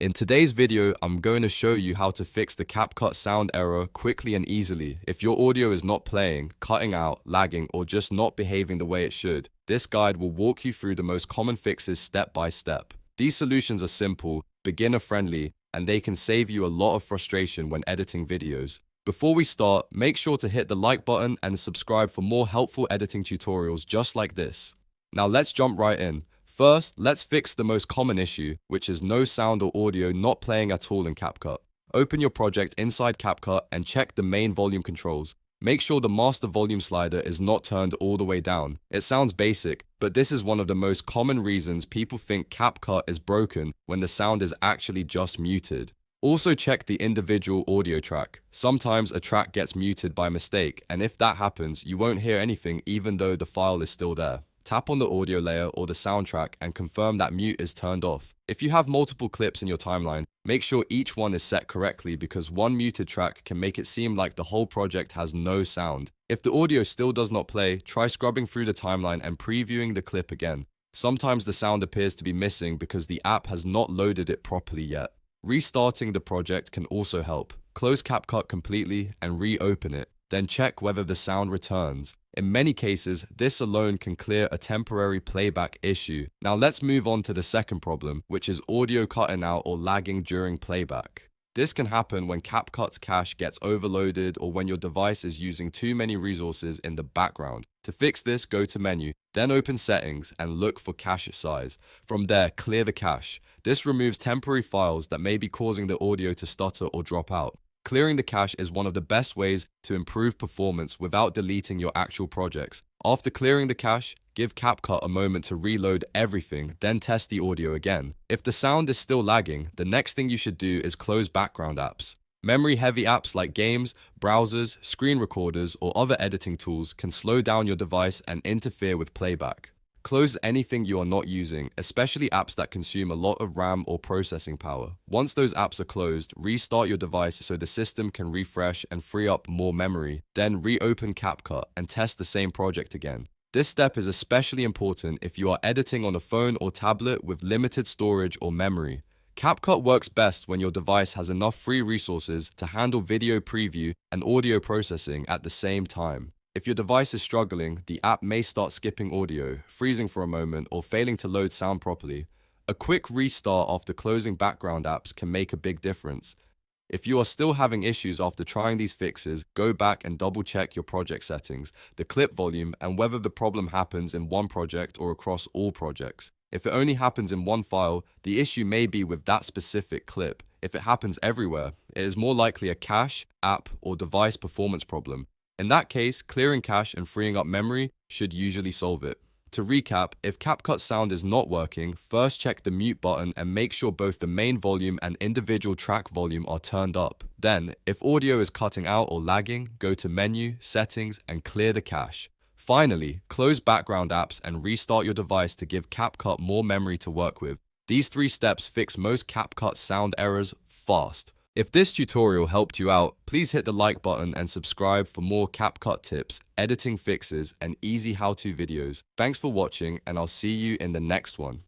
In today's video, I'm going to show you how to fix the CapCut sound error quickly and easily. If your audio is not playing, cutting out, lagging, or just not behaving the way it should, this guide will walk you through the most common fixes step by step. These solutions are simple, beginner-friendly, and they can save you a lot of frustration when editing videos. Before we start, make sure to hit the like button and subscribe for more helpful editing tutorials just like this. Now let's jump right in. First, let's fix the most common issue, which is no sound or audio not playing at all in CapCut. Open your project inside CapCut and check the main volume controls. Make sure the master volume slider is not turned all the way down. It sounds basic, but this is one of the most common reasons people think CapCut is broken when the sound is actually just muted. Also check the individual audio track. Sometimes a track gets muted by mistake, and if that happens, you won't hear anything even though the file is still there. Tap on the audio layer or the soundtrack and confirm that mute is turned off. If you have multiple clips in your timeline, make sure each one is set correctly because one muted track can make it seem like the whole project has no sound. If the audio still does not play, try scrubbing through the timeline and previewing the clip again. Sometimes the sound appears to be missing because the app has not loaded it properly yet. Restarting the project can also help. Close CapCut completely and reopen it. Then check whether the sound returns. In many cases, this alone can clear a temporary playback issue. Now let's move on to the second problem, which is audio cutting out or lagging during playback. This can happen when CapCut's cache gets overloaded or when your device is using too many resources in the background. To fix this, go to Menu, then open Settings and look for cache size. From there, clear the cache. This removes temporary files that may be causing the audio to stutter or drop out. Clearing the cache is one of the best ways to improve performance without deleting your actual projects. After clearing the cache, give CapCut a moment to reload everything, then test the audio again. If the sound is still lagging, the next thing you should do is close background apps. Memory-heavy apps like games, browsers, screen recorders, or other editing tools can slow down your device and interfere with playback. Close anything you are not using, especially apps that consume a lot of RAM or processing power. Once those apps are closed, restart your device so the system can refresh and free up more memory. Then reopen CapCut and test the same project again. This step is especially important if you are editing on a phone or tablet with limited storage or memory. CapCut works best when your device has enough free resources to handle video preview and audio processing at the same time. If your device is struggling, the app may start skipping audio, freezing for a moment, or failing to load sound properly. A quick restart after closing background apps can make a big difference. If you are still having issues after trying these fixes, go back and double check your project settings, the clip volume, and whether the problem happens in one project or across all projects. If it only happens in one file, the issue may be with that specific clip. If it happens everywhere, it is more likely a cache, app, or device performance problem. In that case, clearing cache and freeing up memory should usually solve it. To recap, if CapCut sound is not working, first check the mute button and make sure both the main volume and individual track volume are turned up. Then, if audio is cutting out or lagging, go to Menu, Settings, and clear the cache. Finally, close background apps and restart your device to give CapCut more memory to work with. These 3 steps fix most CapCut sound errors fast. If this tutorial helped you out, please hit the like button and subscribe for more CapCut tips, editing fixes, and easy how-to videos. Thanks for watching, and I'll see you in the next one.